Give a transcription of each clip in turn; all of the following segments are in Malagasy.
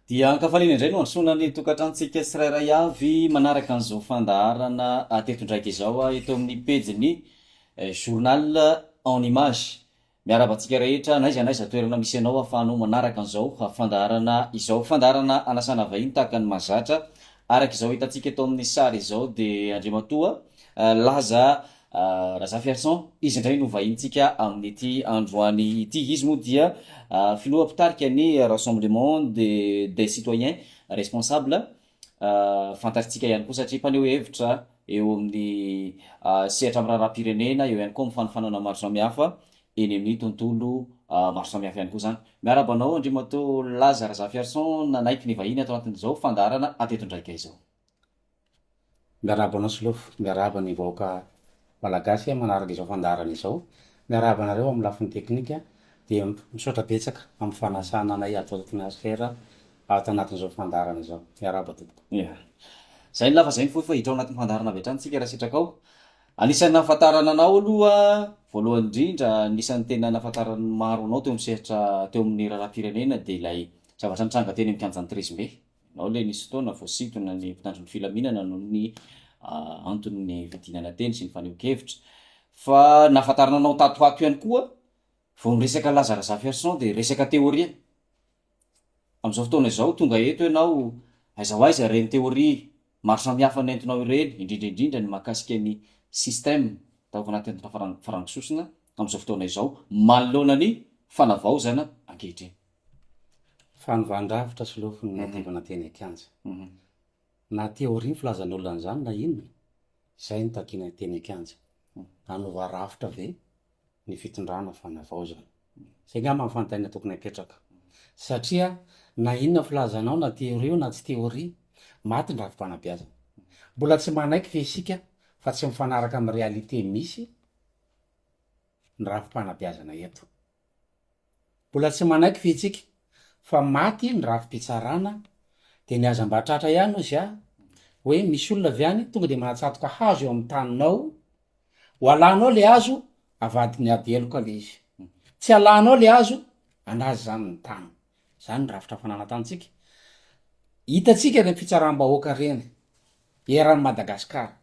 dia ankafaliana indray no ansonany tokatrantsika tsirairay avy manaraka an'izao fandaharana tetondraika izao eto amin'ny pejiny journal en image miarabantsika rehetra naiza toerana misy anao ahafahanao manaraka an'izao fandaharana izao fandaharana anasana vahiny tahaka ny mahazatra araka izao hitantsika eto amin'ny sary izao dia andriamatoa laza Raza Fiarson izy indray no vahintsika amin'ity androany ity izy moa dia filohampitarika ny rassemblement des citoyens responsables fantasitsika ihany koa satria mpaneho hevitra eo amin'ny sehatra amin'ny raharaham-pirenena eo ihany koa amin'ny fanofanana maro samihafa eny amin'ny tontolo maro samihafa ihany koa zany miarabanao andriamatoa Laza Raza Fiarson nanaiky ny vahiny ato anatin'izao fandaharana atetondraika izao. Miarabanao Solofo, miaraba ny vahoaka malagasy manaraka izao fandaharana izao, miaraba nareo amin'ny lafiny teknika dia misaotra betsaka amin'ny fanasana anay ato atinaskera ato anatin'izao fandaharana izao. Miaraba tompoko. Zay ny lava zay ny foy fa hidra ao anatin'ny fandaharana avy hatrany raha sitraka ao. Anisan'ny nahafantarana anao aloha voalohany indrindra anisan'ny tena nahafantarana maro anao teo amin'ny sehatra teo amin'ny raharaham-pirenena dia ilay zavatra nitranga teny amin'ny kianjan'ny Trésimé. Nao le nisy fotoana voasintona ny mpitandron'ny filaminana noho ny antony fidinana teny sy ny fanehoan-kevitra. Fa nahafantarana anao tato ato ihany koa vao miresaka Laza Raza Fiarson dia resaka teoria. Amin'izao fotoana izao tonga eto ianao aiza ho aiza ireny teoria maro samihafa nentinao ireny indrindra ny mahakasika ny système taoko anaty farangisosina amin'izao fotoana izao manoloana ny fanavaozana ankehitriny. Fanovandravitra Solofo ny natevana teny Kianja. Na teoria filazan'olona an'izany na inona izay no takiana teny Kianja. Nanova rafitra ve ny fitondrana fanavaozana. Zay ngamba amin'ny fanontaniana tokony hapetraka. Satria na inona filazanao na teoria na tsy teoria maty ny rafim-panabeazana. Mbola tsy manaiky fe isika fa tsy mifanaraka amin'ny réalité misy ny rafim-panabeazana eto. Mbola tsy manaiky fe isika fa maty ny rafim-pitsarana dia ny aza mba tratra ihany ozy hoe misy olona avy any tonga dia manatsatoka hazo eo amin'ny taninao ho alanao le hazo avadiny adeloka le izy. Tsy alanao le hazo anazy zany ny tany. Zany ny rafitra fananatantsika. Hitatsika ny fitsaram-bahoaka reny eran'ny Madagasikara.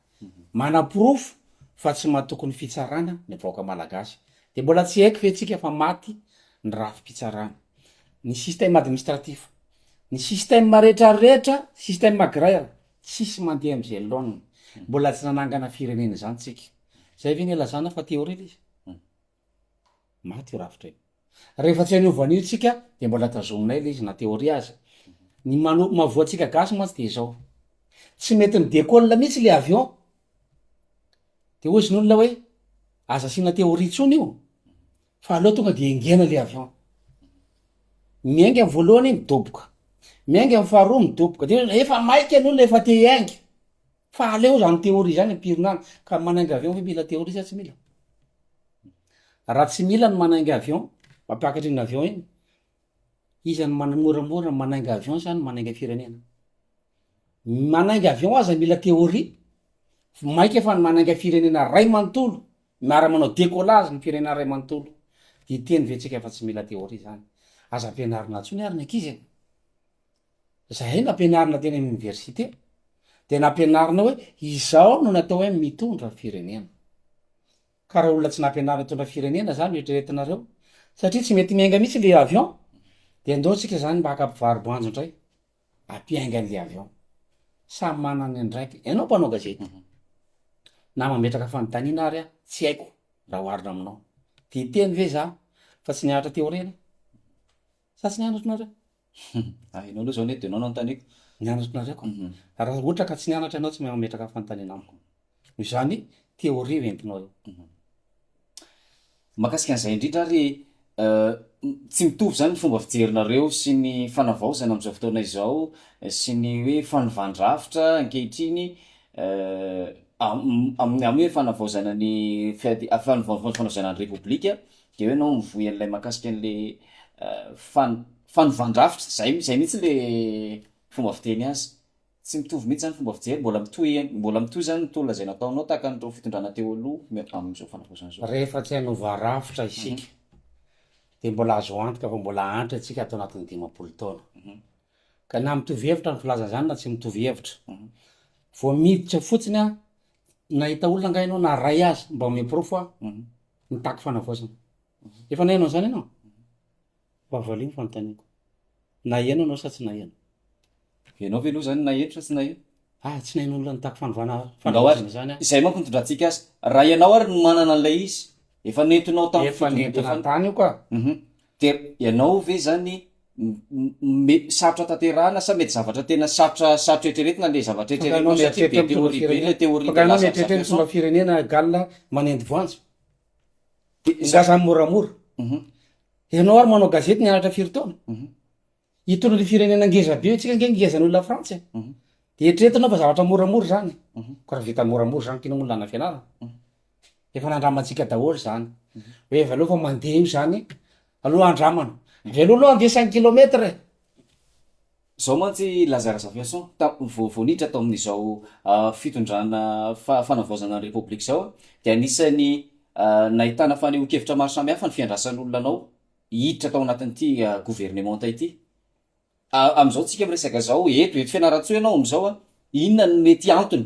Manam-porofo fa tsy mahatokony fitsarana ny vahoaka malagasy. Dia mbola tsy haiko fetsika fa maty ny rafim-pitsarana. Ny système administratif, ny système rehetrarehetra, système agraire, tsisy mandeha am'izay laoniny. Mbola tsy nanangana firenena zany tsika. Zay ve ny ilazana fa teoria izy. Maty io rafitra io. Rehefa tsy haniovan'io tsika dia mbola tazominay le izy na teoria aza. Ny mahavoatsika gasy moa dia izao. Tsy mety ny décolle mihitsy le avion. Dia ozy n'olona hoe aza asiana teoria tsony io. Fa aloha tonga dia ingena le avion. Miainga amin'ny voalohany midoboka. Miainga amin'ny faharoa midoboka. Dia efa maika n'olona efa te hiainga. Fa aleo zany teoria zany ampirinana ka manainga avion fa mila teoria sa tsy mila. Raha tsy mila ny manainga avion, mampiakatra iny avion iny. Izany moramora manainga avion zany manainga firenena. Manainga avion aza mila teoria. Maika efa ny manainga firenena ray manontolo. Miara manao décollage ny firenena ray manontolo. Dia teny vetsika efa tsy mila teoria zany. Aza ampianarina tsony ary ny ankizy. Zahay nampianarina teny amin'ny université. Dia nampianarina hoe izao no natao hoe mitondra firenena. Ka raha olona tsy nampianarina mitondra firenena zany eritreretinareo. Satria tsy mety miainga mihitsy le avion. Dia andaotsika zany mba haka-mpivaroboanjo indray. Ampiainga le avion. Samy manana ny ndraiky. Ianao mpanao gazety. Na mametraka fanontaniana ary tsy haiko raha oharina aminao. Dia teny ve za fa tsy nianatra teoria any? Sa tsy nianatra nareo? Ianao aloha zao ne dia ianao nanontaniako. Nianatra nareo ko. Raha ohatra ka tsy nianatra ianao tsy mametraka fanontaniana amiko. Izany teoria entinao io. Mahakasika an'izay indrindra ary tsy mitovy zany ny fomba fijerinareo sy ny fanavaozana amin'izao fotoana izao sy ny hoe fanovandravitra ankehitriny amin'ny hoe fanavaozana ny fanavaozana ny repoblika dia hoe ianao mivoy an'ilay mahakasika an'ilay fanovandravitra zay mihitsy le fomba fiteny azy. Tsy mitovy mihitsy zany fomba fijery mbola mitohy zany ny tolona zay nataonao tahaka an'ireo fitondrana teo aloha amin'izao fanavaozana izao. Rehefa tsy hanova rafitra isika de mbola azo antoka fa mbola antitra atsika atao anatin'ny 10 taona. Ka na mitovy hevitra ny filazana zany na tsy mitovy hevitra. Vao miditra fotsiny a nahita olona ngainao na ray azy mba omepro fa mitaky fanavaozana. Efa nainao zany ianao? Vavaliny fanontaniako. Na eno anao sa tsy na eno? Ianao ve aloha zany na eno sa tsy na eno? Tsy nain'olona nitaky fanavaozana zany a. Izay manko nitondrantsika azy. Raha ianao ary no manana an'ilay izy, efa nentinao efa nentina tany io koa. De ianao ve zany sarotra tanterahana sa mety zavatra tena sarotra eritreretina le zavatra eritreretina satria be teoria be le teoria anao mieritreretiny fomba firenena galina manendy voanjo. Gaza moramora. Ianao ary manao gazety nianatra firy taona. Hitondra ny firenena ngeza be tsika nge ngezan'olona Frantsa. De eritreretinao fa zavatra moramora zany. Ko raha vita moramora zany kina olona na fianarana. Efa nandramantsika daholo zany. Hoe valeo fa mandeha io zany aloha andramana. Velo aloha andeha 5 kilometre. Zao mantsy Lazare Zafiasson vonitra tao amin'izao fitondrana fanavaozana ny Repoblika zao dia anisany nahitana fanehoan-kevitra maro samihafa ny fiandrasan'olona anao hiditra tao anatin'ity gouvernementa ity. Am'izao tsika miresaka zao eto fianaratsoa ianao am'izao inona no mety antony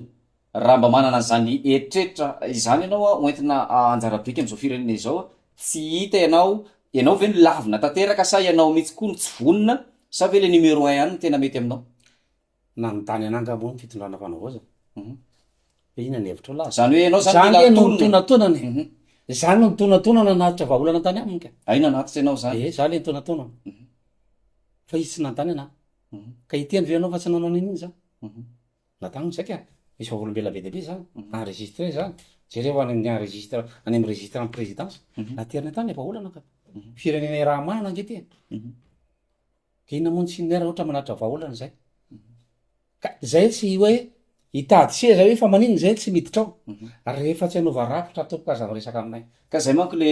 raha mba manana zany eritreritra izany ianao hoentina anjara-bika am'izao firenena izao tsy hita ianao ve no lavina tanteraka sa ianao mihitsy koa no tsy vonina sa ve le numéro 1 ihany no tena mety aminao? Nanontany ananga moa ny fitondrana fanavaozana. Inona ny hevitra laza? Zany hoe ianao zany no tonantonany. Zany no tonantonana nanatitra vahaolana tany aminy ka. Ay nanatitra ianao zany. Zany le tonantonana. Fa izy tsy nantany ana. Ka iteny ve ianao fa tsy nanao nini zany? Natany saika misy vahaolombela be dehibe zany. Enregistré zany. Jereo any amin'ny registre amin'ny présidence. Naterina tany vahaolana ka. Firenena raha manana angety. Ka inona moa tsy nera ohatra manatra vahaolana zay. Ka zay tsy hoe hitady seza hoe fa manino zay tsy miditra ao. Rehefa tsy hanova rafitra atao kaza resaka aminay. Ka zay manko le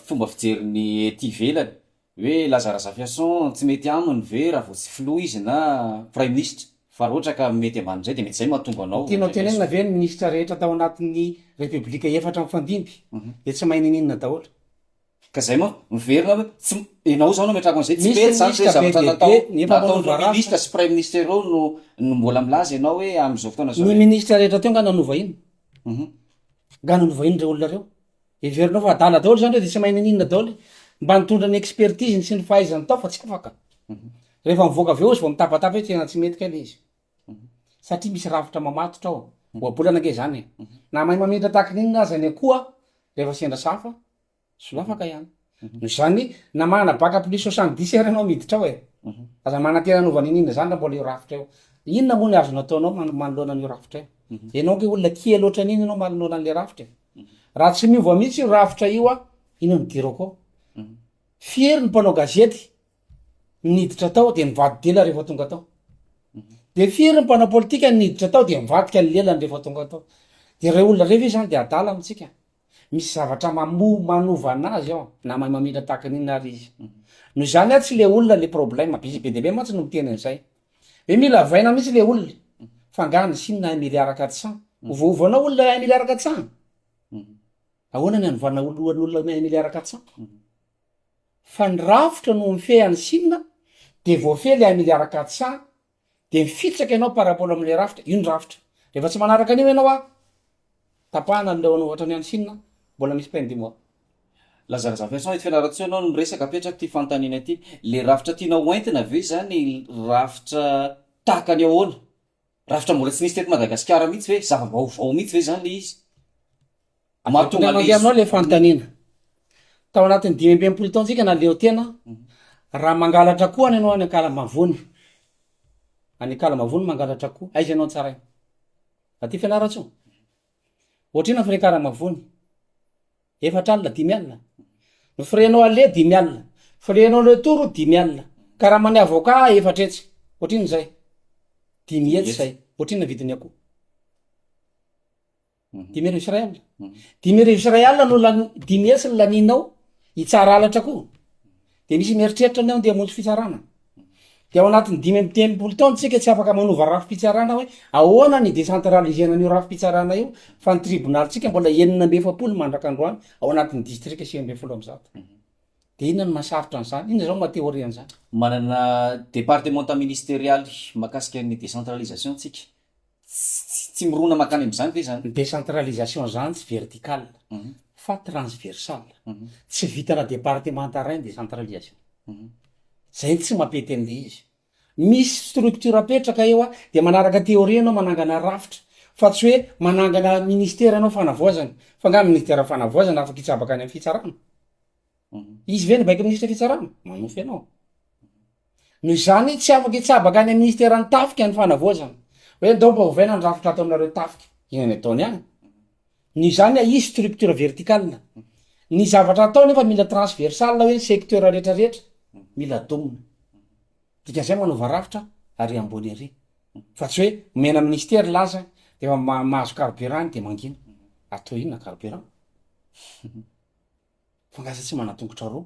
fomba fijeriny ety ivelany hoe Lazare Zafiasson tsy mety aminy ve raha vao tsy filoha izy na prime ministre fa raha ohatra ka mety ambanin'izay dia mety zay mahatonga anao. Tianao tenenina ve ny ministra rehetra tao anatin'ny repoblika efatra mifandimby dia tsy mahay ninina daholo. Ka zay manko miverina hoe tsy ianao zao no metraka an'izay tsy mety zany hoe zavatra nataon'ireo ministra sy prime ministre ireo no mbola milaza ianao hoe am'izao fotoana zao. Ny ministra rehetra teo nga nanova ino? Nga nanova ino reo olona reo? Heverinao fa adala daholo zany dia tsy mahay ninina daholo. Mba nitondra ny expertise sy ny fahaizany tao fa tsy afaka. Rehefa mivoaka avy eo izy vao mitapatapa hoe tena tsy mety ka ilay izy. Satria misy rafitra mamatotra ao. Voabolana nge zany. Na mahay mamindra tahaka ninina aza ny akoha rehefa sendra safa solafaka ihany. Zany na manana baka plus 70 heures ianao miditra ao e. Aza manatena anova ninina zany mbola io rafitra eo. Inona moa ny azo nataonao manoloana an'io rafitra io? Ianao ke olona kely loatra nini ianao manoloana an'le rafitra. Raha tsy miova mihitsy io rafitra io ino ny dirako ao? Fiery ny mpanao gazety niditra tao dia mivady dela rehefa tonga tao. Dia fiery ny mpanao politika niditra tao dia mivadika ny lelany rehefa tonga tao. Dia reo olona rehefa zany dia adala amintsika. Misy zavatra manova anazy ao na mahay mamindra tahaka ninina ary izy. Noho izany tsy le olona le problème be dehibe mantsy no miteny an'izay. Hoe mila vaina mihitsy le olona. Fangany sinina 1 milliard 400. Ovaovanao olona 1 milliard 400. Ahoana ny anovana olona 1 milliard 400? Fa ny rafitra no mifehany sinina dia voafehy le 1 milliard 400 dia mifitsaka ianao par rapport amin'le rafitra. Io ny rafitra. Rehefa tsy manaraka an'io ianao tapahana le ohatra ny any sinina mbola misy peine de mort. Lazare Zafiasson ety fianaratsoa ianao no miresaka apetraka ty fanontaniana ity. Le rafitra tianao hoentina ve zany rafitra tahaka ny ahoana? Rafitra mbola tsy nisy teto Madagasikara mihitsy ve? Zava-baovao mihitsy ve zany le izy? Mahatonga aminao le fanontaniana. Tao anatin'ny 25 taontsika na leo tena raha mangalatra koa any ianao any Ankala-Mavony. Any Ankala-Mavony mangalatra koa. Aiza ianao tsara iny? Aty fianaratsoa. Ohatrina frais Ankala-Mavony 4 alina 5 alina. Ny frais anao ale 5 alina. Frais anao retour 5 alina. Ka raha many avocat 4 hetsy. Ohatrina zay. 10 hetsy zay. Ohatrina vidiny akoho. 10 Israel. 10 Israel no 10 hetsy ny laninao hitsara alatra koa. Dia misy mieritreritra anao dia hamonjy fitsarana. Dia ao anatin'ny 15 taona tsika tsy afaka manova rafim-pitsarana hoe ahoana ny décentralisena an'io rafim-pitsarana io fa ny tribunal tsika mbola 970 mandraka androany ao anatin'ny district 970. De inona no mahasarotra an'izany? Inona zao mahateoria an'izany? Manana département ministérialy mahakasika ny décentralisation tsika. Tsy mirona makany am'izany ve zany? Ny décentralisation zany tsy vertical fa transversal. Tsy vitana départemental ny décentralisation. Zay tsy mampety an'le izy. Misy structure apetraka eo de manaraka théorie anao manangana rafitra fa tsy hoe manangana ministère anao fanavoazana fa nga ministère fanavoazana afaka hitsabaka any amin'ny fitsarana. Izy ve nibaika ministre fitsarana? Manofy anao. Noho izany tsy afaka hitsabaka any amin'ny ministère ny tafika ny fanavoazana. Hoe ndao mba ovaina ny rafitra atao aminareo tafika. Inona ataony any? Ny zany izy structure verticale. Ny zavatra atao nefa mila transversal hoe secteur rehetra rehetra mila domina. Dikan'izay manova rafitra ary ambony ary. Fa tsy hoe mena ministère laza de efa mahazo carburant de mangina. Atao inona carburant? Fa ngasa tsy manatongotra roa.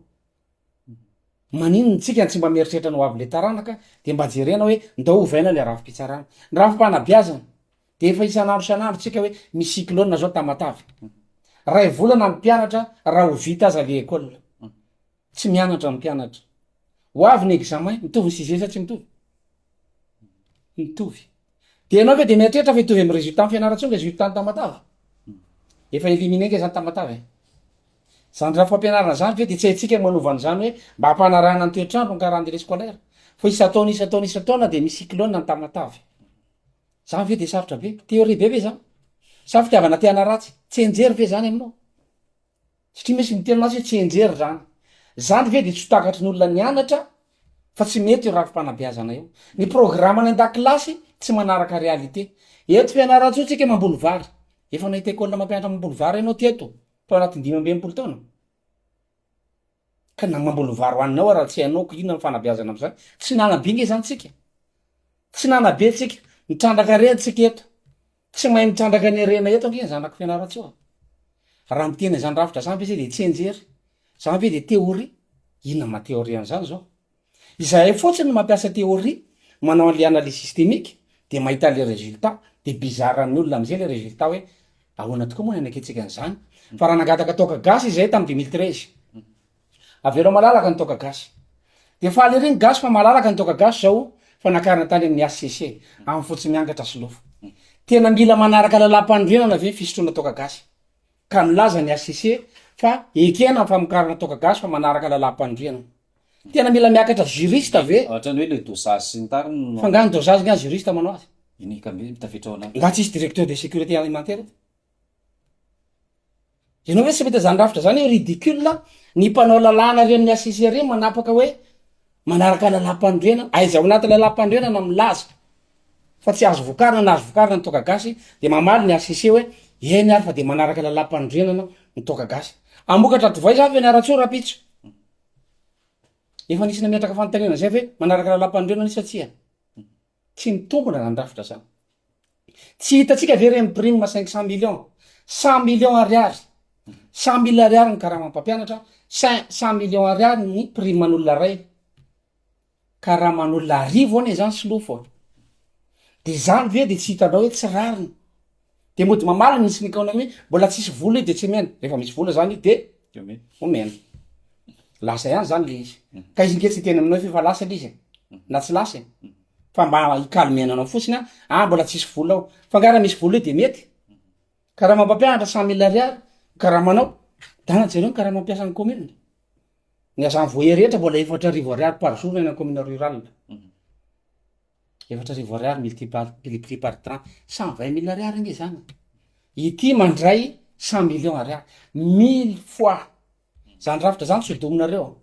Maninona tsika tsy mba mieritreritra ny ho avy le taranaka de mba jerena hoe ndao ovaina le rafim-pitsarana. Ny rafim-panabeazana de efa isanandro tsika hoe misy cyclone zao Tamatavy. Ray volana ny mpianatra raha ho vita aza le école. Tsy mianatra ny mpianatra. Ho avy ny examen mitovy ny sixième sa tsy mitovy? Mitovy. De ianao ve de mieritreritra fa hitovy amin'ny résultat ny fianaratsy le résultat ny Tamatavy? Efa éliminé nge zany Tamatavy. Zany raha fampianarana zany ve de tsy haintsika manova an'izany hoe mba hampanarahana ny toetrandro ny calendrier scolaire. Fa isa-taona de misy cyclone ny Tamatavy. Zany ve de sarotra be? Théorie be zany? Sa fitiavana te hanaratsy? Tsy enjery ve zany aminao? Satria misy miteny anazy hoe tsy enjery zany. Zany ve de tsy takatry ny olona nianatra fa tsy mety io rafim-panabeazana io. Ny programme any an-dakilasy tsy manaraka réalité. Eto fianaratsy io tsika mamboly vary. Efa nahita école mampianatra mamboly vary ianao teto. Tao anaty 5 taona. Ka na mamboly vary hoaninao raha tsy hainao inona ny fanabeazana am'izany. Tsy nanabe nge zany tsika. Tsy nanabe tsika. Mitrandraka reny tsika eto. Tsy mahay mitrandraka ny rena eto nge zanaka fianaratsy io. Raha miteny zany rafitra zany ve de tsy enjery? Zany ve de théorie? Inona maha-théorie an'izany zao? Izahay fotsiny mampiasa théorie, manao an'le analyse systémique de mahita le résultat de bizarre amin'ny olona am'izay le résultat hoe ahoana tokoa moa nanaketsika an'izany. Fa raha nangataka toka gasy izahay tamin'ny 2013. Averao malalaka ny toka gasy. De faly reny gasy fa malalaka ny toka gasy zao fa nakarina tany amin'ny HCC amin'ny fotsy miangatra Silofo. Tena mila manaraka lalam-pandrianana ve fisotroana toka gasy. Ka milaza ny HCC fa ekena ny famokarana toka gasy fa manaraka lalam-pandrianana. Tena mila miakatra juriste ve? Ohatrany hoe le dosage sy ny tariny. Fa ngany dosage ngany juriste manao azy. Ini ka mbe tafetrao anazy. Nga tsisy directeur de sécurité alimentaire. Ianao hoe tsy mety zany rafitra zany hoe ridicule ny mpanao lalàna reny amin'ny HCC reny manapaka hoe manaraka lalam-pandrianana. Aiza ao anaty lalam-pandrianana milaza. Fa tsy azo vokarina na azo vokarina ny toka gasy de mamaly ny HCC hoe eny ary fa de manaraka lalam-pandrianana ny toka gasy. Amokatra divay zany fianaratsy rapitso. Efa nisy nametraka fanontaniana zay hoe manaraka lalam-pandrianana satria tsy mitombona zany rafitra zany. Tsy hitatsika ve reny prime 500 millions, 100 millions ariary. 100 000 ariary ny karama mpampianatra, 100 millions ariary ny prime man'olona ray. Karaman'olona arivo ane zany Silofo. De zany ve de tsy hitanao hoe tsy rariny. De mody mamaly nisy nikaona hoe mbola tsisy vola de tsy mena. Rehefa misy vola zany de omena. Lasa ihany zany le izy. Ka izy nge tsy teny aminao fa lasa le izy. Na tsy lasa. Fa mba ikalmena anao fotsiny mbola tsisy vola ao. Fa ngara misy vola de mety. Karama mpampianatra 100 000 ariary. Karamanao dana jereo karama mampiasa ny commune. Ny azany voe rehetra mbola 4,000 ariary par jour ny commune rurale. 4,000 ariary multiplié par 30, 120 000 ariary nge zany. Ity mandray 100 millions ariary. 1000 fois. Zany rafitra zany tsy dominareo.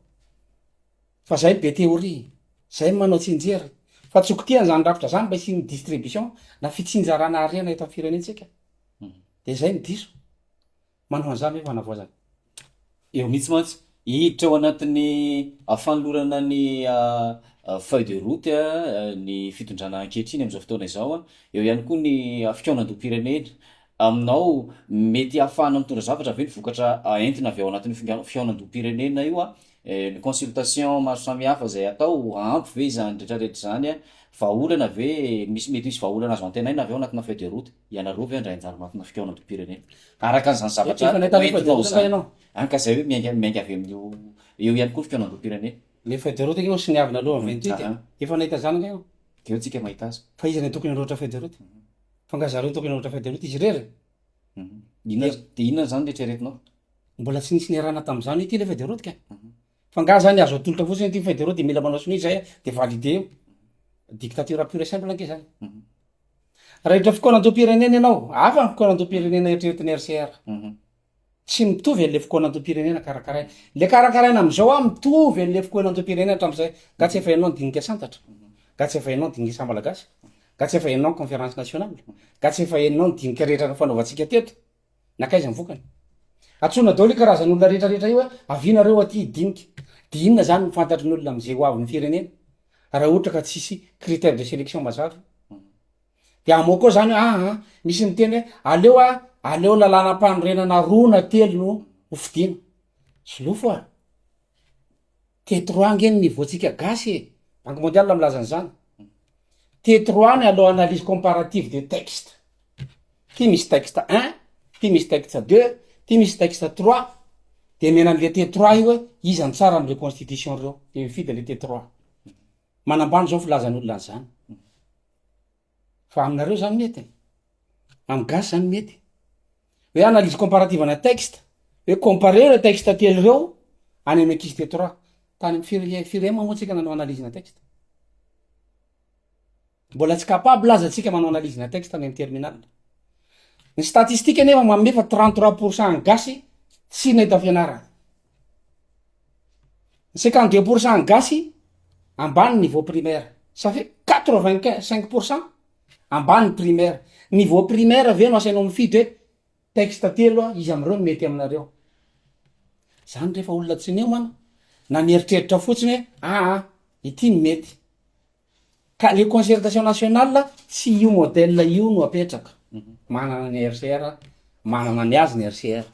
Fa zay be théorie. Zay manao tsinjery. Fa tsokotiany zany rafitra zany mba isy distribution na fitsinjarana arena eto amin'ny firenentsika. De zay diso. Manao an'izany hoe fanavoazana. Eo mihitsy mantsy hiditra ao anatin'ny fanolorana ny feuille de route ny fitondrana ankehitriny am'izao fotoana izao. Eo ihany koa ny fihaonandoam-pirenena. Aminao mety ahafahana mitondra zavatra ve ny vokatra entina avy ao anatin'ny fihaonandoam-pirenena io ny consultation maro samihafa zay atao ampy ve zany rehetrarehetra zany a vaolana ve misy mety misy vaolana azo antenaina avy ao anatina feuille de route ianareo ve andray anjara anatina fikaonam-pirenena araka an'izany zavatra entinao zany anka zay hoe miainga avy amin'io eo ihany koa fikaonam-pirenena le feuille de route io sy niavina aloha ny 28 efa nahita zany nga io keo tsika mahita azy fa izy ne tokony anroatra feuille de route fa ngazareo tokony anroatra feuille de route izy rery inona zany retreretinao mbola tsy nisy niarana tam'izany ity le feuille de route ka fa nga zany azo atolotra fotsiny ty feuille de route mila manao soni zay de validé io dictature pure et simple anke zany raha hitra fikoanan-doam-pirenena ianao hafa ny fikoanan-doam-pirenena eritreretin'ny RCR tsy mitovy an'le fikoanan-doam-pirenena karakaraina le karakaraina am'izao a mitovy an'le fikoanan-doam-pirenena hatram'izay ga tsy efa hainao ny dinika santatra ga tsy efa hainao ny dinika malagasy ga tsy efa hainao ny conférence nationale ga tsy efa hainao ny dinika rehetra fanaovantsika teto nakaiza ny vokany atsona daoly karazan'olona rehetrarehetra io hoe avinareo aty dinika de inona zany mifantatry ny olona am'zay ho avin'ny firenena raha ohatra ka tsisy critère de sélection mazava de amoa koa zany misy miteny hoe aleo lalàna-panorenana roa na telo no hofidina solofo a T3 ngeny nivoatsika gasy e banque mondiale milazany zany T3 ny aleo analyse comparative de texte ty misy texte 1 ty misy texte 2 ty misy texte 3 de menan'le T3 io hoe izy any tsara am'le constitution reo de mifidy le T3 manambany zao filazan'olona zany fa aminareo zany mety amy gasy zany mety hoe analyse comparative na texte hoe comparer le texte telo reo any amy ankizy T3 tany amy firema moa tsika nanao analyse na texte mbola tsy capable aza tsika manao analyse na texte any amy terminal ny statistique nefa manome fa 33% ny gasy tsy nahita fianarana 52% ny gasy ambany niveau primaire ça fait 85% ambany primaire niveau primaire avy no asainao mifidy hoe texte telo izy am'ireo mety aminareo zany rehefa olona tsy neo mana na mieritreritra fotsiny hoe ity ny mety ka le concertation nationale tsy io modèle io no apetraka manana ny RCR manana ny azy ny RCR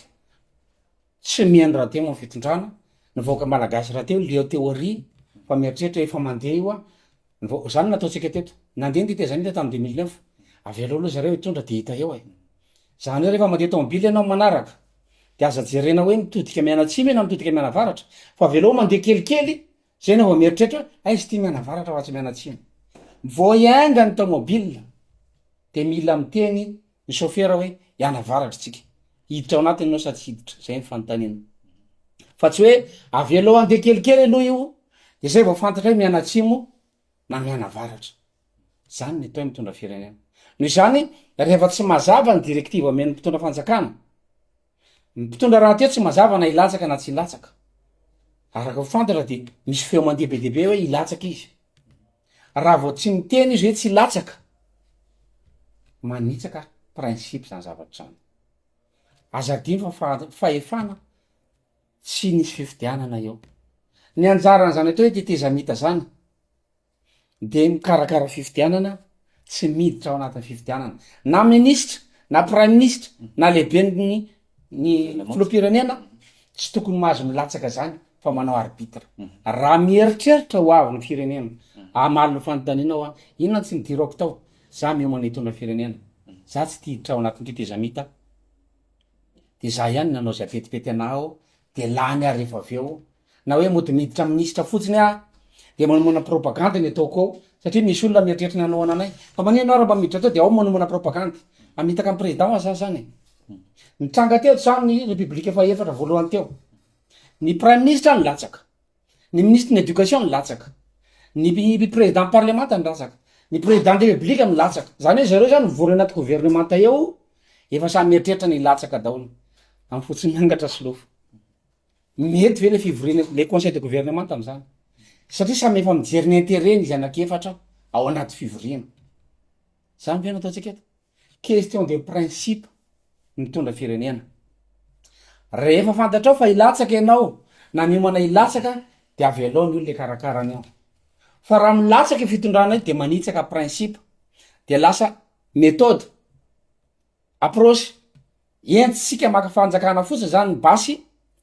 tsy mihaino raha teo amin'ny fitondrana nivoaka malagasy raha teo le théorie fa mieritreritra efa mandeha io zany nataotsika teto nandeha ny titezanita tamy 2009 avy aloha aloha zareo hitondra de hita eo zany hoe rehefa mandeha tomobily ianao manaraka de aza jerena hoe mitodika miana atsimo na mitodika miana avaratra fa avy aloha mandeha kelikely zay na vao mieritreritra aizy ty miana avaratra fa tsy miana atsimo vao ianga ny tomobile de mila miteny ny chauffeur hoe iana avaratra tsika hiditra ao anatiny nao sady hiditra zay ny fanontaniana fa tsy hoe avy aloha andeha kelikely aloha io de zay vao fantatra hoe miana atsimo na miana avaratra zany ny atao mitondra firenena noho izany rehefa tsy mazava ny directive amen'ny mpitondra fanjakana mpitondra raha teo tsy mazava na ilatsaka na tsy ilatsaka araka fantatra de misy feo mandeha be deabe hoe ilatsaka izy raha vao tsy miteny izy hoe tsy ilatsaka manitsaka principe zany zavatra zany azadino fa fahefana tsy nisy fifidianana eo ny anjarana zany atao hoe tetezamita zany de mikarakara fifidianana tsy miditra ao anatin'ny fifidianana na ministre na prime ministre na lehibe ny filoham-pirenena tsy tokony mahazo milatsaka zany fa manao arbitre raha mieritreritra ho avy ny firenena amaly ny fanontanianao inona tsy nidirako tao za miomana hitondra firenena za tsy tiditra ao anatin'ny tetezamita de za ihany nanao zay petipety anao de lany rehefa avy eo na hoe mody miditra ministra fotsiny de manomana propagande ny ataoko ao satria misy olona mieritreritra ny anao ananay fa manino raha mba miditra teo de ao manomana propagande amitaka amin'ny président za zany mitranga teo zany ny république efa efatra voalohany teo ny prime ministre ny latsaka ny ministre ny éducation ny latsaka ny président parlementa ny latsaka ny président de république ny latsaka zany hoe zareo zany mivory anaty gouvernementa eo efa samy mieritreritra ny latsaka daholo amin'ny fotsiny miangatra slofo mety ve le fivoriana le conseil de gouvernement am'zany satria samy efa mijery ny intérêt izy anakefatra ao anaty fivoriana zany ve nataotsika eto question de principe mitondra firenena rehefa fantatra ao fa ilatsaka ianao na miomana ilatsaka de avy aloha ny olo le karakarany ao fa raha milatsaka fitondrana de manitsaka principe de lasa méthode approche entsika maka fanjakana fotsiny zany ny basy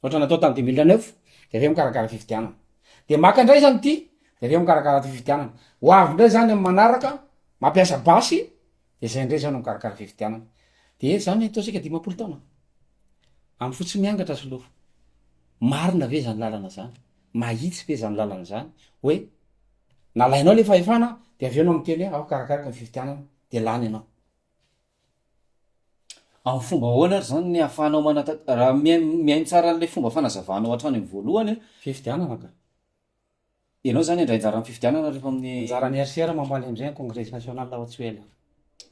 ohatra natao tamy 2009 de aveo mikarakara fifidianana. De maka indray zany ty de aveo mikarakara ty fifidianana. Ho avy ndray zany amy manaraka mampiasa basy de zay ndray zany mikarakara fifidianana. De zany ataotsika 10 taona amy fotsy miangatra soloa. Marina ve zany lalana zany? Mahitsy ve zany lalana zany? Hoe nalainao le fahefana de aveo anao miteny hoe ao karakaraka ny fifidianana de lany anao. Amin'ny fomba ahoana ary zany ny ahafahanao raha miaino tsara an'le fomba fanazavanao hatrany amin'ny voalohany Fifidianana ka. ianao zany indray anjara amin'ny fifidianana rehefa amin'ny Anjaran'ny RCR mamboaly am'izay congrès national laha ohatsy hoe ela.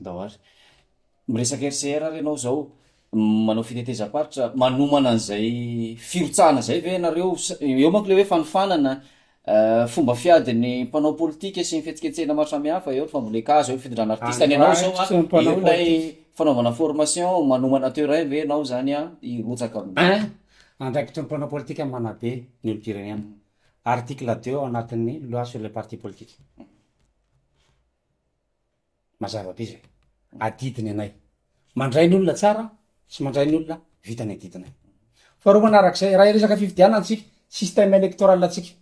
dahoary miresaka RCR ary ianao zao manao fitetezam-paritra manomana an'izay firotsahana zay ve nareo eo manko le hoe fanofanana fomba fiadin'ny mpanao politika sy ny fihetsiketsehana maro samihafa eo fambolekazo eo fitondrana artista ny anao zao eo lay fanaovana formation manomana terrain ve anao zany hirotsaka Andraikitry ny mpanao politika manabe ny olom-pirenena. Article 2 ao anatin'ny loi sur les partis politiques. Mazava be zay. Adidiny anay. Mandray ny olona tsara sy mandray ny olona vita ny adidinay. Faharoa manarak'izay raha resaka fifidianana antsika système électoral antsika.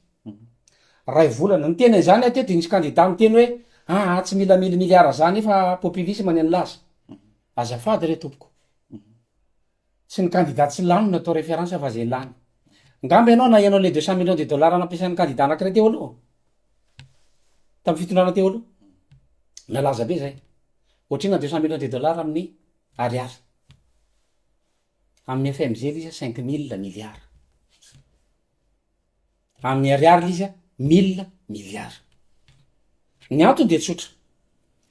Ray volana ny teny zany aty de nisy candidat miteny hoe tsy mila miliara zany fa populisme ny an'laza. Azafady re tompoko. Tsy ny candidat tsy lany no atao référence fa zay lany. Ngamba ianao na ianao le 200 millions de dollars nampiasan'ny candidat anankiray teo aloha. Tamy fitondrana teo aloha. Nalaza be zay. Ohatrina 200 millions de dollars amin'ny ariary. Amin'ny FMG izy 5 000 milliards. Amin'ny ariary izy 1000 milliards. Ny antony de tsotra.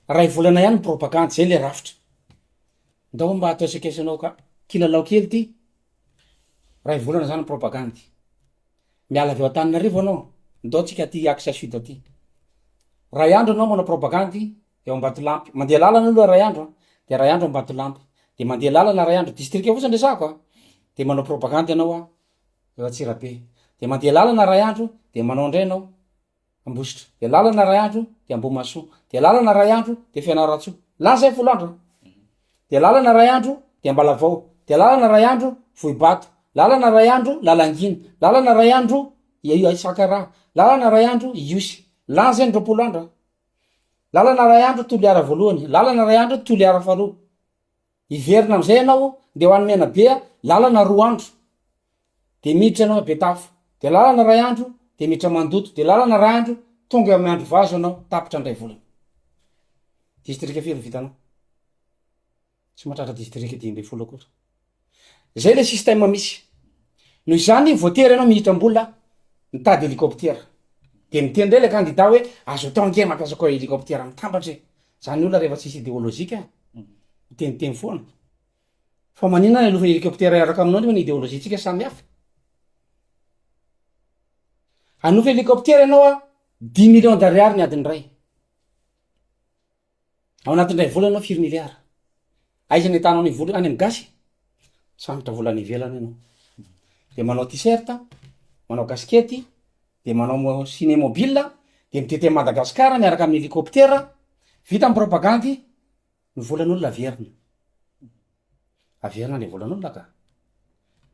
Ray volana ihany propagande zay le rafitra. Ndao mba atao sekesanao ka kilalao kely ty. Ray volana zany propagande. Miala aveo Antananarivo anao. Ndao tsika ty axe sud aty. Ray andro anao manao propagande eo Ambatolampy. Mandeha lalana aloha ray andro. De ray andro Ambatolampy. De mandeha lalana ray andro district fotsiny resako. De manao propagande anao eo Antsirabe. De mandeha lalana ray andro de manao ndray anao Ambositra. De lalana ray andro de Ambohimasoa. De lalana ray andro de Fianaratsoa. Lasa folo andro. De lalana ray andro de Ambalavao. De lalana ray andro Vohibato. Lalana ray andro Lalangina. Lalana ray andro Sakara. Lalana ray andro Iosy. Lanza ny 20 andro. Lalana ray andro Toliara voalohany. Lalana ray andro Toliara faharoa. Iverina amizay anao de ho an'ny Menabe lalana 2 andro. De miditra anao Betafo. De lalana ray andro de miditra Mandoto. De lalana ray andro tonga amin'ny andro vazo anao tapitra andray volana. District firy vitanao? Tsy mahatratra district 10 koa. Zay le système misy. Noho izany voatery anao mihitram-bola mitady hélicoptère. De miteny ndray le candidat hoe azo atao nge mampiasa koa hélicoptère mitambatra. Zany olona rehefa tsisy idéologique miteny foana. Fa maninona ny alofa hélicoptère araka aminao ny idéologie tsika samy hafa. Anofa hélicoptère ianao 10 millions d'ariary ny adiny ray. Ao anatin'ray vola anao 4 milliards. Aiza ny tanao ny vola any amin'ny gasy? Sambotra vola ny ivelany ianao. De manao t-shirt, manao casquette, de manao ciné mobile, de mitete Madagasikara miaraka amin'ny hélicoptère, vita amin'ny propagande, ny volan'olona averina. Averina le volan'olona ka.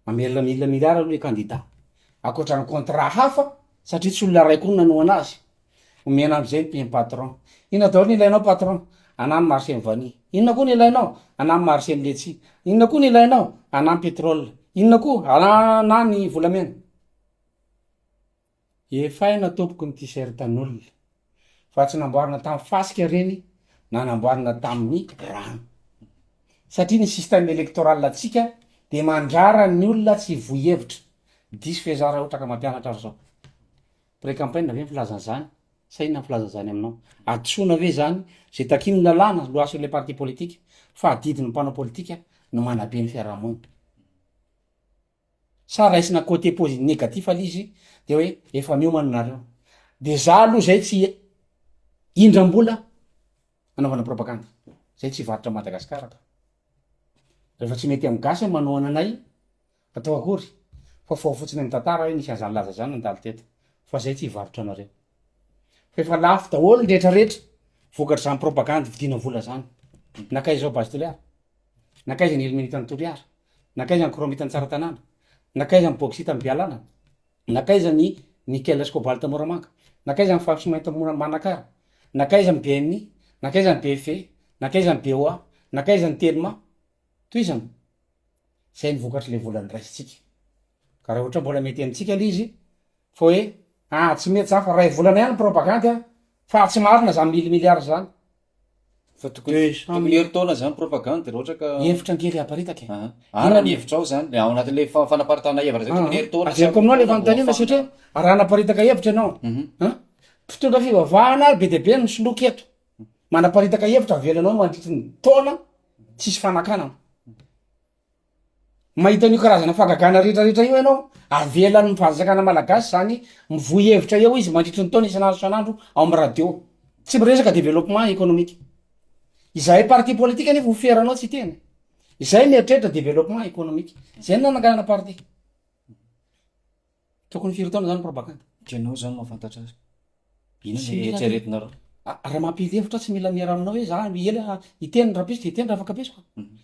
Mamelona 1000 milliards aloha le candidat. Akoatra ny contrat hafa, satria tsy olona ray koa nanao anazy. Omena am'izay ny patron. Inona daholo ny ilainao patron? Anamy marché ny vanille. Inona koa ny ilainao? Anamy marché ny letchi. Inona koa ny ilainao? Anamy pétrole. Inona koa? Anany volamena. Efaina tompoko ny t-shirt an'olona. Fa tsy namboarina tamin'ny fasika reny, na namboarina tamin'ny rano. Satria ny système électoral atsika de mandrara ny olona tsy vohevitra. Diso fezara ohatra ka mampianatra azy zao. Pré-campagne ve filazana zany? Sa inona filazana zany aminao? Adsoina ve zany? Zay takiny lalàna loi sur les partis politiques fa adidin'ny mpanao politika no manabe ny fiarahamonina. Sa raisina côté positif négatif alizy de hoe efa miomana nareo. De za aloha zay tsy indram-bola anaovana propagande. Zay tsy varotra Madagasikara ka. Rehefa tsy mety amin'ny gasy manao ananay atao akory. Fa fao fotsiny amin'ny tantara hoe nisy an'izany laza zany nandalo teto. Fa zay tsy varotra anareo. Fa efa lafo daholo ny rehetrarehetra vokatra zany propagande vidina vola zany. Nakaiza zao base toliara? Nakaiza ny ilminitany toliara? Nakaiza ny kromita ny tsara tanàna? Nakaiza ny bokisita ny bialana? nakaiza ny Nickel Cobalt moramanga, nakaiza ny Foxmaint manakara, nakaiza ny BMI, nakaiza ny BF, nakaiza ny BOA, nakaiza ny Telma, toy izany. Zay ny vokatry le volany raisitsika. Ka raha ohatra mbola mety amintsika le izy fa hoe tsy mety zany fa ray volana ihany propagande fa tsy marina zany milimilyara zany. Fa tokony heritaona zany propagande raha ohatra ka hevitra angely aparitaka. Ana ny hevitra ao zany ao anatin'le fanaparitahana hevitra zay tokony heritaona. Averiko aminao le fanontaniana satria raha anaparitaka hevitra ianao. Mpitondra fivavahana be dia be no soloky eto. Manaparitaka hevitra avelanao mandritry ny taona tsisy fanakana. Mahita an'io karazana fagagana rehetrarehetra io ianao, avelan'ny fanjakana malagasy zany mivohy hevitra eo izy mandritry ny taona isanandro ao amin'ny radio. Tsy miresaka développement économique. Izay parti politique anefa oferanao tsy tena. Izay mieritreritra développement économique. Zay nananganana parti. Tokony firy-taona zany propagande. Ianao zany mahafantatra azy. Ino ny eritreretinareo? Raha mampity hevitra tsy mila miara aminao hoe za ela iteny rapiste iteny raha afaka pesiko.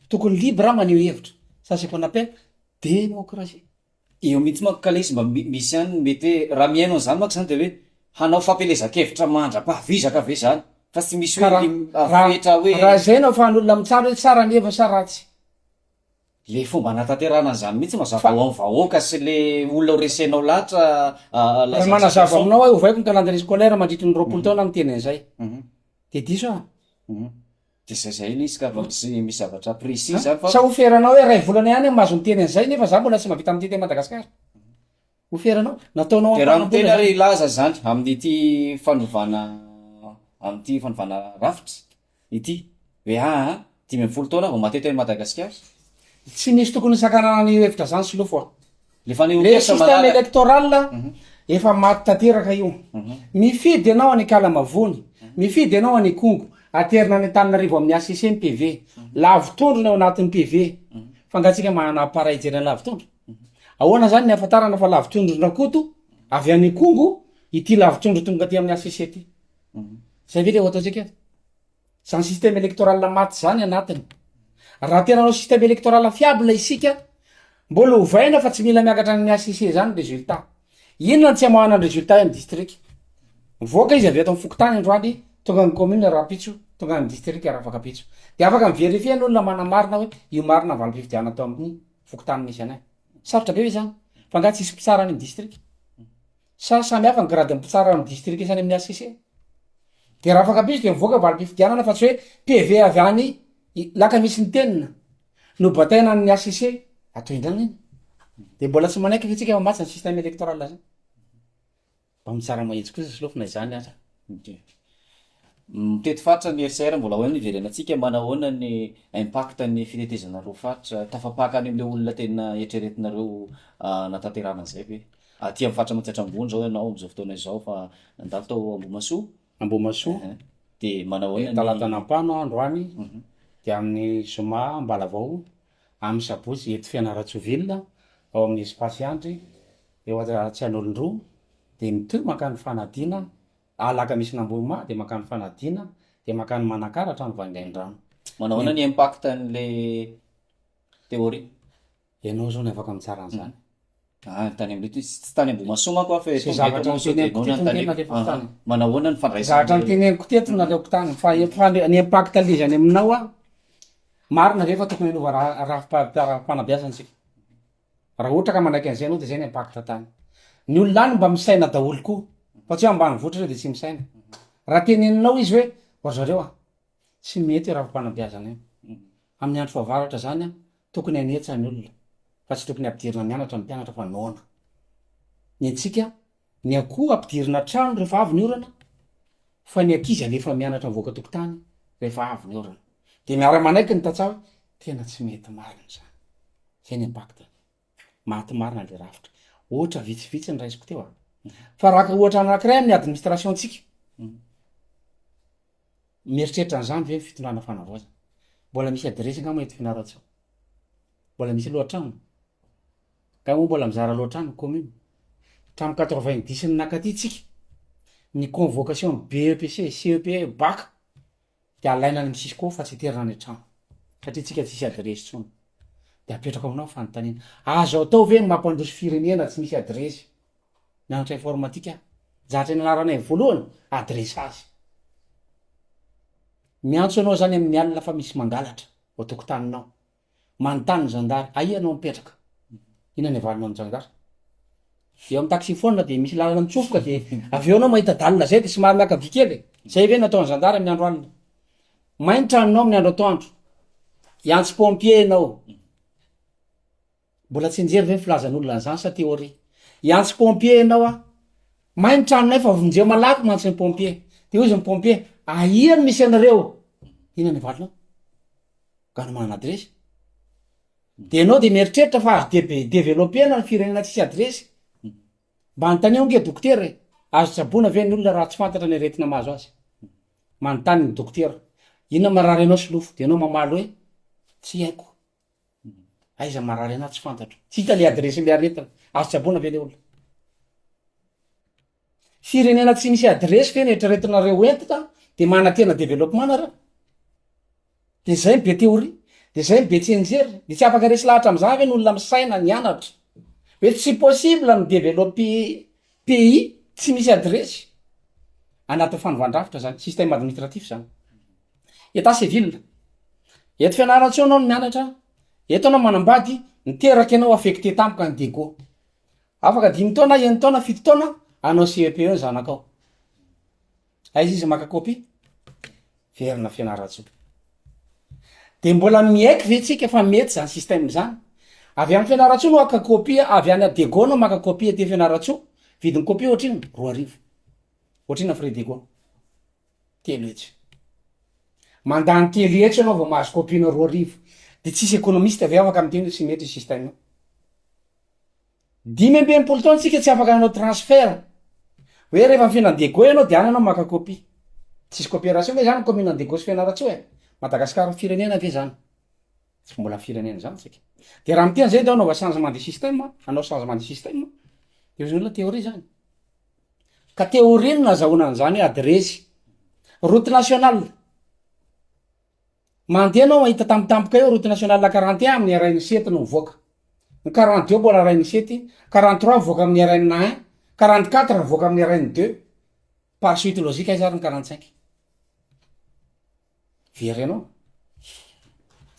Tokony libre maneho hevitra. Ça c'est qu'on appelle démocratie. Eo mihitsy manko kale izy mba misy ihany mety hoe raha miaino an'izany manko zany dia hoe hanao fampelezan-kevitra mandra-pahavizaka ve zany fa tsy misy hoe afetra hoe raha zay nao afahan'olona mitsara hoe tsara ny heva sa ratsy. le fomba anatanterahana an'izany mihitsy mazava ho amin'ny vahoaka sy le olona resenao lahatra raha manazava aminao hoe ovaiko ny calendrier scolaire mandritry ny roapolo taona miteny an'izay. De diso a. dia zay ilay izy ka misy zavatra précis zany fa sa oferanao hoe ray volana ihany mahazo miteny an'izay nefa za mbola tsy mahavita amin'ity teny Madagasikara. Oferanao nataonao dia raha miteny ary ilaza zany amin'ity fanovana amin'ity fanovana rafitra ity hoe 10 taona vao matety any Madagasikara. Tsy misy tokony sakanana ny hevitra zany sy lofo. Le système électoral efa maty tanteraka io. Mifidy ianao any Kalamavony, mifidy ianao any Kongo, aterina any Antananarivo amin'ny ACC ny PV. Lavitondrona ao anatin'ny PV. Fangatsika manana appareil hijerena lavitondro. Ahoana zany ny ahafantarana fa lavitondrona koto avy any Kongo ity lavitondro tonga aty amin'ny ACC ty. Zay ve le ataontsika eto? Zany système électoral maty zany anatiny. Raha tena nao système électoral fiable isika, mbola ovaina fa tsy mila miakatra amin'ny ACC zany résultat. Inona tsy amahanana ny résultat amin'ny district. Mivoaka izy avy eto amin'ny Fokotany androany, tonga amin'ny commune Rapitso, tonga amin'ny district Arafakapitso. Dia afaka miverifier n'olona manamarina hoe io marina valim-pifidiana atao amin'ny Fokotany misy anay. Sarotra be hoe zany, fa nga tsisy mpitsara any amin'ny district. Sa samy hafa ny grade mpitsara amin'ny district isany amin'ny ACC. Dia Arafakapitso dia mivoaka valim-pifidianana fa tsy hoe PV avy any laka misy ny tenina no bataina amin'ny ACC atao indrana iny. Dia mbola tsy manaiky fa itsika matsy ny système électoral zany. Mba mitsara mahitsy kosa sy lofina izany aza. Mitety faritra ny RCR mbola ahoana iverenantsika manahoana ny impact ny fitetezanareo faritra tafapaka any amin'ilay olona tena eritreretinareo natanterahana izay ve aty amin'ny faritra Matsiatrambony zao ianao amin'izao fotoana izao fa nandalo tao Ambohimasoa. Ambohimasoa. Dia manahoana Talatanampano androany. Dia amin'ny Zoma Ambalavao, amin'ny Sabotsy eto Fianaratsoaville ao amin'ny espace andry eo Tsian'olondroa. Dia mitoy makany Fanadina, alaka misy Nambohima dia makany Fanadina, dia makany Manakara hatrany Vangaindrano. Manahoana ny impact an'ilay théorie? Ianao zao ny afaka mitsara an'izany. Tany amin'ny tsy tany Ambohimasoa manko fa Sy zavatra nyteneniko teto ny tena rehefa tany. Manahoana ny fandraisana Zavatra nyteneniko teto na leoko tany fa ny impact lezany aminao a marina rehefa tokony hanova raha fanabeazantsika. Raha ohatra ka manaiky an'izay anao dia zay ny impact tany. Ny olona any mba misaina daholo koa fa tsy ambanivohitra ireo dia tsy misaina. Raha teneninao izy hoe hory zareo tsy mety hoe raha fanabeazana io. Amin'ny andro fahavaratra zany tokony hanetsa ny olona fa tsy tokony ampidirina mianatra ny mpianatra fa noana. Ny antsika ny akoho ampidirina trano rehefa avy ny orana fa ny ankizy alefa mianatra mivoaka tokotany rehefa avy ny orana. Dia miara manaiky ny tantsaha hoe tena tsy mety marina zany. Zay ny impact. Maty marina le rafitra. Ohatra vitsivitsy ny raisiko teo fa raha ohatra anankiray amin'ny administration tsika. Mieritreritra an'izany ve fitondrana fanavoazana. Mbola misy adresy nga eto Fianarantsoa. Mbola misy lohatrano. Ka moa mbola mizara lohatrano commune. Hatramin'ny 90 ny nakaty tsika. Ny convocation BEPC, CEP, BAC dia alaina ny Cisco fa tsy iterina ny trano. Satria tsika tsisy adresy tsony. Dia apetraka aminao fanontaniana. Azo atao ve mampandroso firenena tsy misy adresy? mianatra informatika zatra ny anaranay voalohany adressage. Miantso anao zany amin'ny alina fa misy mangalatra ao tokotaninao, manontany zandary aia anao mipetraka, ina ny avalinao ny zandary. Eo amin'ny taxifone de misy lalana mitsofoka de avy eo anao mahita dalina zay de somary miakavy kely, zay ve nataon'ny zandary amin'ny andro alina. Mainy tranonao amin'ny andro atoandro, iantso pompier anao. Mbola tsy nijery ve filazan'olona an'izany sa théorie? Iantso pompier anao mainy tranonay fa vonjeo malaky mantso ny pompier. De hoy izy ny pompier, aia ny misy anareo? Ina ny avalinao? Ka manana adresy. De anao de mieritreritra fa azo développena ny firenena tsisy adresy. Mba anontany ao nge dokotera, azo tsaboana ve ny olona raha tsy fantatra ny aretina mahazo azy? Manontany ny dokotera, inona marary anao solofo? De anao mamaly hoe tsy haiko. Aiza marary anao tsy fantatro. Tsy hita le adresy le aretina, azo tsaboana ve le olona? Firenena tsy misy adresy fe netreretinareo entitra de mana tena développement nareo. De zay be théorie, de zay be tsenjery, de tsy afaka resy lahatra am'zany ve ny olona misaina nianatra. Hoe tsy possible ny développer pays tsy misy adresy. Anaty fanovandravitra zany, système administratif zany. État civil. Eto fianaratso anao no mianatra, eto anao manambady, niteraky anao affecté tampoka ny DEGO. Afaka 5 taona, 9 taona, 7 taona, anao CEP eo zanakao. Aiza izy maka copie? Verina fianaratso. De mbola miaiky ve tsika fa mety zany système zany? Avy amin'ny fianaratso no aka copie, avy any DEGO no maka copie ty fianaratso, vidiny copie ohatrino 2,000. Ohatrino frais DEGO? 3 hetsy. Mandany 3 hetsy anao vao mahazo copie na 2,000. De tsisy économiste avy afaka amin'teny tsy mety système. 5 taona tsika tsy afaka anao transfert. Hoe rehefa fianan DEGO anao de any anao maka copie. Tsisy coopération ve zany commune DEGO sy fianaratso e? Madagasikara firenena ve zany? Tsy mbola firenena zany tsika. De raha miteny zay dao anao changement de système, anao changement de système. De hozy olona théorie zany. Ka théorie no nazahoana an'izany adresy. Route nationale. Mandeha anao mahita tampotampoka eo route nationale 41 amin'ny RN 7 no mivoaka. Ny 42 mbola RN 7, 43 mivoaka amin'ny RN 1, 44 mivoaka amin'ny RN 2. Par suite logique aiza ary ny 45. Very anao.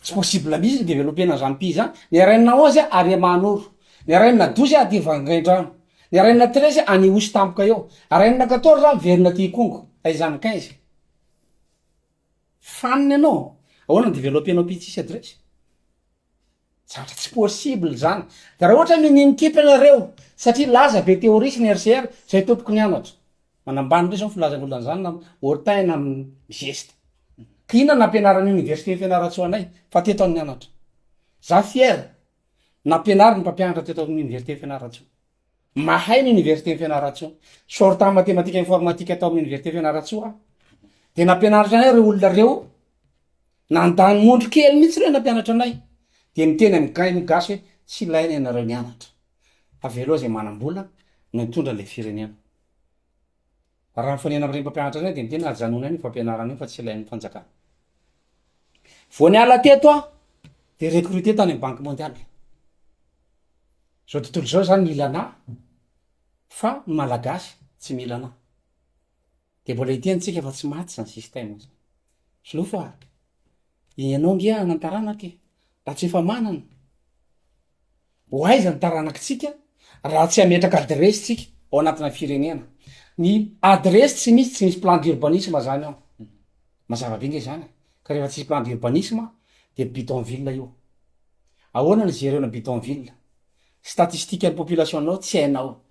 Tsy possible misy ny développena zany pays zany. Ny RN 11 ary Manoro, ny RN 12 aty Vangaindrano, ny RN 13 any Osy tampoka eo, RN 14 Verina ty Kongo, aizany 15. Faniny anao. Ahoana ny développenao pays tsisy adresy? Zatra tsy possible zany. Da raha ohatra mininkipa anareo satria laza be théorie sy ny RCR zay tompoko nianatra. Manambany re zao filazan'olona zany na Hortain na geste. Kina nampianarany université fianaratso anay fa teto amin'ny nianatra. Za fier nampianary ny mpampianatra teto amin'ny université fianaratso. Mahay ny université fianaratso. Sortant mathématique informatique atao amin'ny université fianaratso. De nampianaratra anay reo olona reo. Nandany mondro kely mihitsy reo nampianatra anay. De miteny amin'ny gasy hoe tsy ilainy ianareo nianatra. Avelo zay manam-bola no mitondra le firenena. Raha mifanena amin'ireny mpampianatra anay de miteny ajanona ny fampianarana io fa tsy ilain'ny fanjakana. Vao niala teto de recruté tany amin'ny Banque mondiale. Zao tontolo zao zany mila anà fa ny malagasy tsy mila anà. De mbola hitentsika fa tsy maty zany système. Solofo ianao ngia nan-taranaky raha tsy efa manana. Ho aiza ny taranakitsika raha tsy ametraka adresy tsika ao anatina firenena. Ny adresy tsy misy plan d'urbanisme zany ao. Mazava be nge zany. Ka rehefa tsisy plan d'urbanisme de bidonville io. Ahoana ny jerena bidonville? Statistique ny population anao tsy hainao.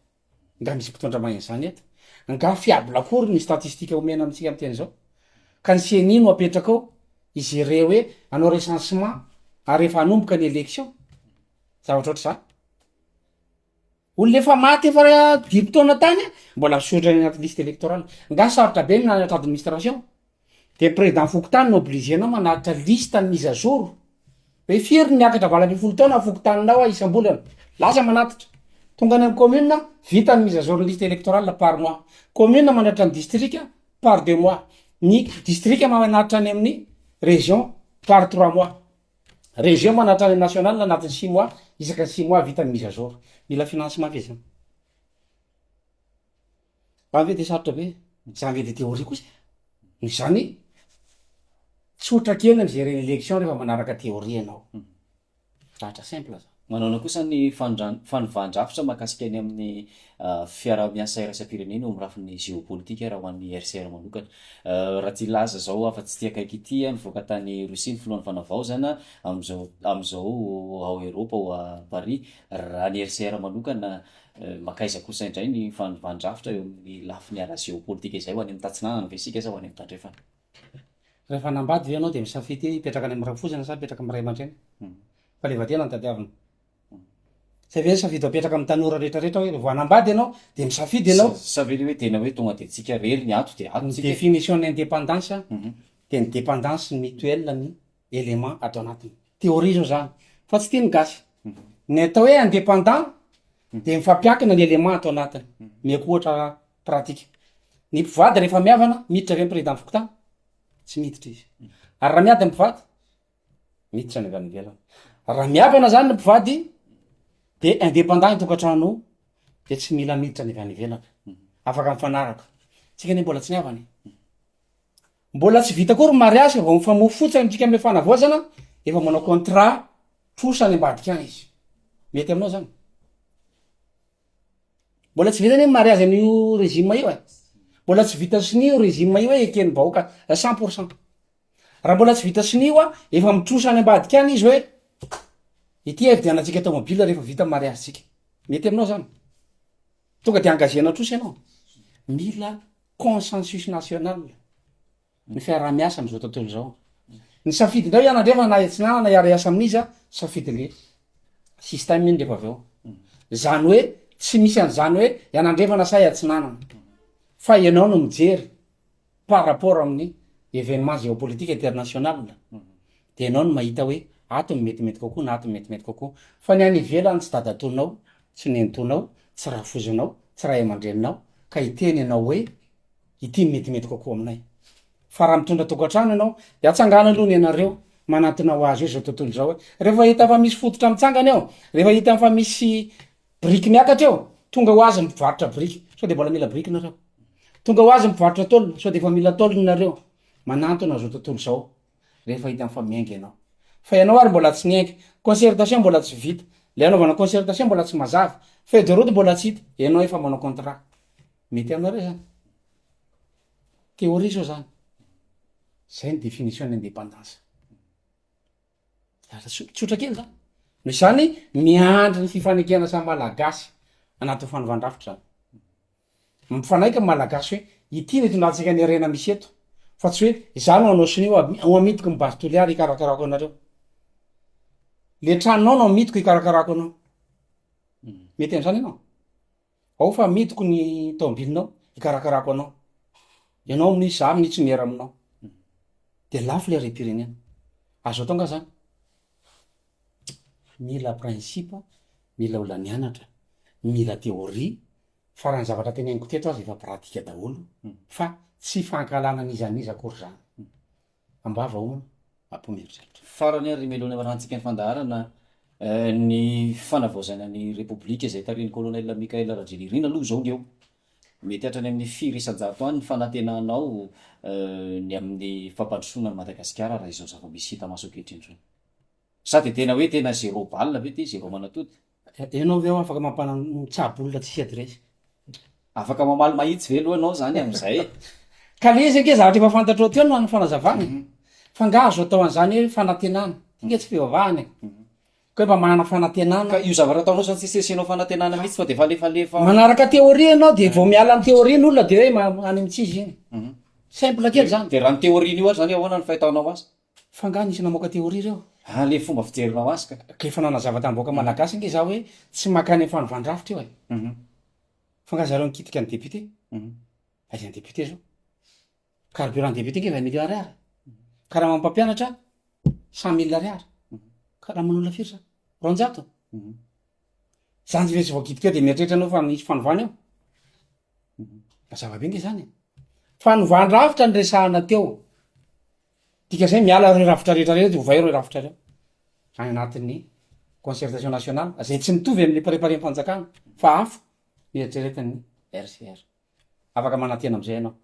Nga misy mpitondra maheno zany eto. Nga fiable akory ny statistique omena amintsika am'teny zao. Ka ny CNI no apetraka ao izere hoe anao recensement ary rehefa anomboka ny élection. Zavatra ohatr' zany. Olona efa maty efa 10 taona tany mbola misoratra anaty liste électorale. Nga sarotra be ny nanatra administration. De président Fokontany no obligé anao manaritra liste ny mise à jour. Hoe firy niakatra vala 20 taona Fokontaninao isam-bolana. Lasa manatitra. Tonga any amin'ny commune vita ny mise à jour ny liste électorale par mois. Commune manaritra ny district par 2 mois. Ny district manaritra any amin'ny région par 3 mois. Région manaritra ny national anatin'ny 6 mois, isaka 6 mois vita ny mise à jour. Mila financement ve zany? Avy de sarotra be zany de théorie kosa zany tsotra kely mijery élection rehefa manaraka théorie ianao zatra simple za manao kosa ny fanovàn-drafitra mahakasika ny amin'ny fiaraha-miasa iraisam-pirenena eo amin'ny rafin'ny géopolitika raha ho an'ny RCR manokana. Raha ty laza zao afa-tsy ty akaiky ity nivoaka tany Rosia ny filohan'ny fanavaozana am'izao ao Eropa ao à Paris. Raha ny RCR manokana makaiza kosa indray ny fanovàn-drafitra eo amin'ny lafiny ara géopolitika izay ho any amin'ny tatsinanana ve sika sa ho any amin'ny tandrefana. rehefa nambady ve anao de misafidy hipetraka any amin'ny rafozana sa mipetraka amin'ny ray aman-dreny fa le vatena ny tadiavina sa ve safidy apetraka amin'ny tanora rehetrarehetra hoe vao hanambady ianao de misafidy ianao Sa ve hoe tena hoe tonga de tsika rery ny ato de ato ny tsika. définition ny indépendance de ny dépendance mutuelle ny élément atao anatiny théorie zao zany fa tsy tiany gasy ny atao hoe indépendant de mifampiankina ny élément atao anatiny meko ohatra pratique ny mpivady rehefa miavana miditra avy président fokotany tsy miditra izy ary raha miady mpivady miditra ny avy any ivelany raha miavana zany ny mpivady de indépendant itokantrano de tsy mila miditra ny avy any ivelany afaka mifanaraka tsika ne mbola tsy niavany mbola tsy vita koa ry mariage vao mifamofo fotsiny amitsika amle fanavaozana efa manao contrat trosa ny ambadika any izy mety aminao zany mbola tsy vita ny mariage an'io régime io mbola tsy vita siny io régime io hoe ekeny bahoaka 100%. Raha mbola tsy vita siny io efa mitrosa any ambadika any izy hoe ity evidianatsika tomobile rehefa vita mariage tsika mety aminao zany tonga de engagena trosa ianao mila consensus national ny fiaraha-miasa am'izao tontolo zao ny safidinao ianandrefa na etsinana na iara-iasa amin'izy safidy le système iny rehefa avy eo zany hoe tsy misy an'zany hoe ianandrefana sa iatsinanana fa ianao no mijery par rapport amin'ny événement géopolitique international de ianao no mahita hoe ato metimety kokoa na ato metimety kokoa fa ny any ivelany tsy dadatonao tsy nentonao tsy rafozonao tsy ray aman-dreninao ka iteny ianao hoe ity metimety kokoa aminay fa raha mitondra tokantrano ianao de atsangana aloha ny ianareo manatona ho azy io zao tontolo zao hoe rehefa hita fa misy fototra mitsangana eo rehefa hita fa misy briky miakatra eo tonga ho azy mipivarotra briky so de mbola mila briky nareo tonga ho azy mipivarotra tolona so de efa mila tolona nareo manantona zao tontolo zao rehefa hita mifamiainga ianao fa ianao ary mbola tsy niainga concertation mbola tsy vita le anaovana concertation mbola tsy mazava feuille de route mbola tsy hita ianao efa manao contrat mety aminareo zany théorie zao zany zay ny définition ny indépendance tsotra kely zany no zany miandry ny fifanekena sa malagasy anaty fanovàn-drafitra zany mifanaika malagasy hoe ity ny tondratsika ny arena misy eto fa tsy hoe zany anao sinio amidiko mibazy toliary ikarakarako anareo le tranonao no amidiko ikarakarako anao mety an'zany ianao ao fa amidiko ny tomobilinao ikarakarako anao ianao amin'isy za minitsy miera aminao de lafo le arem-pirenena azo atao nga zany mila principe mila ola nianatra mila théorie fa raha ny zavatra teneniko teto azy efa pratika daholo fa tsy fankalana n'iza n'iza akory zany ambava ono ampomeritreritra farany ary melona marantsika ny fandaharana ny fanavaozana ny repoblika izay tarin'ny colonel Mikael Rajoelina aloha zao ny eo mety hatrany amin'ny firy isan-jato any ny fanantenanao ny amin'ny fampandrosoana ny Madagasikara raha izao zava-misy hita maso ankehitriny zao sa de tena hoe tena zéro balle ve ty zéro manatody ianao ve afaka mampanatsabolona tsisy adresy afaka mamaly mahitsy ve aloha anao zany am'izay ka le izy anke zavatra efa fantatrao teo no any fanazavana fa nga azo atao an'zany hoe fanantenana inge tsy fivavahany koa mba manana fanantenana ka io zavatra ataonao zany tsy sesenao fanantenana mihitsy fa de falefalefa manaraka théorie ianao de vao miala ny théorie n'olona de hoe any amits'izy iny simple kely zany de raha ny théorie io ary zany ahoana ny fahitanao azy fa nga nisy namoaka théorie reo le fomba fijerinao azy ka efa nanazava tamboaka malagasy nge za hoe tsy makany fanovàn-drafitra io fa nga zareo nikitika ny député aiza ny député zao carburant député nge 20 millions ariary ka raha mampampianatra 100 000 ariary ka raha manolana firy sa ronjato zany tsy vao kitika eo de mieritreritra anao fa nisy fanovana eo mazava be nge zany fanovàn-drafitra ny resahana teo dika zay miala reo rafitra rehetra de ovay reo rafitra reo any anatin'ny concertation nationale zay tsy mitovy amin'ny préparé-mpanjakana fa afo mieritrereta ny RCR afaka manantena am'izay ianao.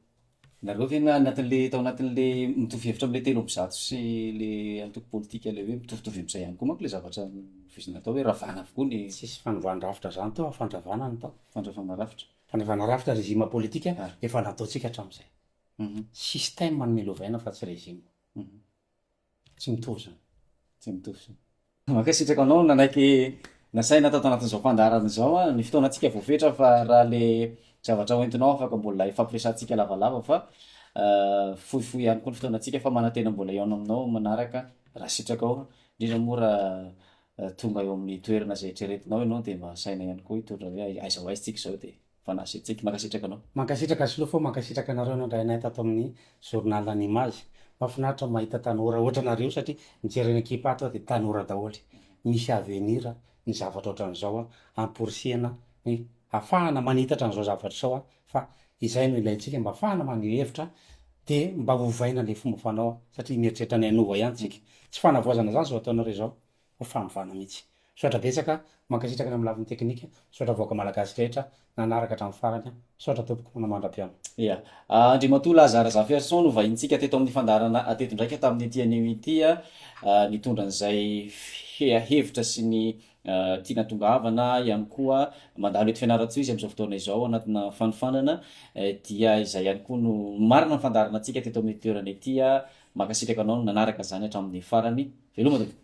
Nareo ve anatin'le tao anatin'le mitovy hevitra am'le telo amby zato sy le antoko politika le hoe mitovitovy am'izay ihany koa manko le zavatra fizina atao hoe ravana avokoa ny Tsisy fanovana rafitra zany tao, fandravana ny tao. fandravana rafitra. Fanavana rafitra rejima politika efa nataontsika hatramin'izay. Système ny lovaina fa tsy rejima. Tsy mitovy zany. Tsy mitovy zany. Mankasitraka anao nanaiky nasaina tao anatin'izao fandaharana izao a, ny fotoanantsika voafetra fa raha le zavatra hoentinao afaka mbola ifampiresantsika lavalava fa fohifohy ihany koa ny fotoanantsika fa manantena mbola eo aminao manaraka raha sitraka ao indrindra moa raha tonga eo amin'ny toerana zay eritreretinao ianao dia mba saina ihany koa hitondra hoe aiza ho aiza tsika zao dia fa nasitsika mankasitraka anao. Mankasitraka sloa fô mankasitraka anareo nandray anay tato amin'ny journal Animage. Mahafinaritra mahita tanora ohatra anareo satria mijery ny ekipa ato dia tanora daholo. Misy avenir ny zavatra ohatran'izao amporisihana ny ahafahana manitatra an'izao zavatra izao fa izay no ilaintsika mba ahafahana maneho hevitra dia mba hovaina le fomba fanao satria mieritreritra ny anova ihany tsika. Tsy fanavoazana zany zao ataonareo zao fa fanovana mihitsy. Soatra betsaka mankasitraka amin'ny lafiny teknika, soatra voaka malagasy rehetra nanaraka hatramin'ny farany, soatra tompoko manamandram-piano. Ia, Andriamatoa Lazare Zaverson no vahintsika teto amin'ny fandaharana teto ndraika tamin'ny ity anio ity nitondra an'izay hevitra sy ny tiana tongavana ihany koa mandalo eto Fianarantsoa izy amin'izao fotoana izao anatina fanofanana dia izay ihany koa no marina ny fandaharana antsika teto amin'ny toerana ity mankasitraka anao nanaraka zany hatramin'ny farany veloma tompoko.